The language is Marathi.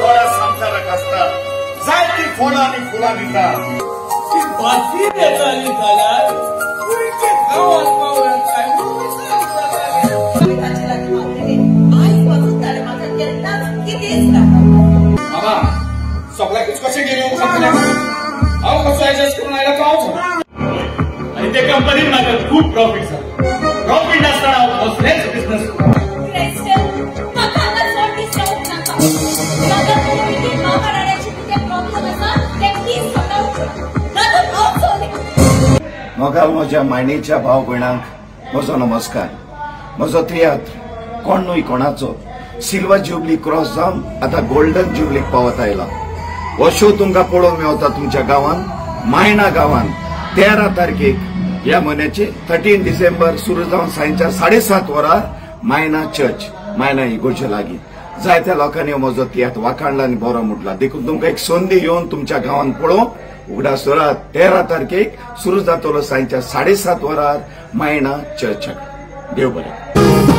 थोडा संसाराक आसता जायती फळां आनी फुलां दिता ती बातमी देताली जाल्यार तुमचे गांवांत पावल्यात काय बाबा सगळ्याकच कशें गेलो हांव कसो एडजस्ट करून आयला तो हांव आनी ते कंपनीन म्हाका खूब प्रॉफिट जाला प्रॉफिट आसतना हांव कसलेच बिझनेस म्हाका म्हज्या मायणीच्या भाव भयणांक म्हजो नमस्कार. म्हजो तियात्र कोण न्हय कोणाचो सिल्वर ज्युबली क्रॉस जावन आतां गोल्डन ज्युबलीक पावत आयला. हो शो तुमकां पळोवंक मेवता तुमच्या गांवांत मायणा गांवांत 13 तारखेक ह्या म्हयन्याचे 13 डिसेंबर सुरू जावन सांजच्या 7:30 वरार मायना चर्च मायना इगोर्जे लागीं जायत्या लोकांनी म्हजो तियात्र वाखाणला आनी बरो म्हटला. देखून तुमकां एक संदी येवन तुमच्या गांवांत पळोवंक उगडा सुरात 13 तारखेक सुरू जातलो सांजच्या 7:30 वरार मायना चर्चाक. देव बरें.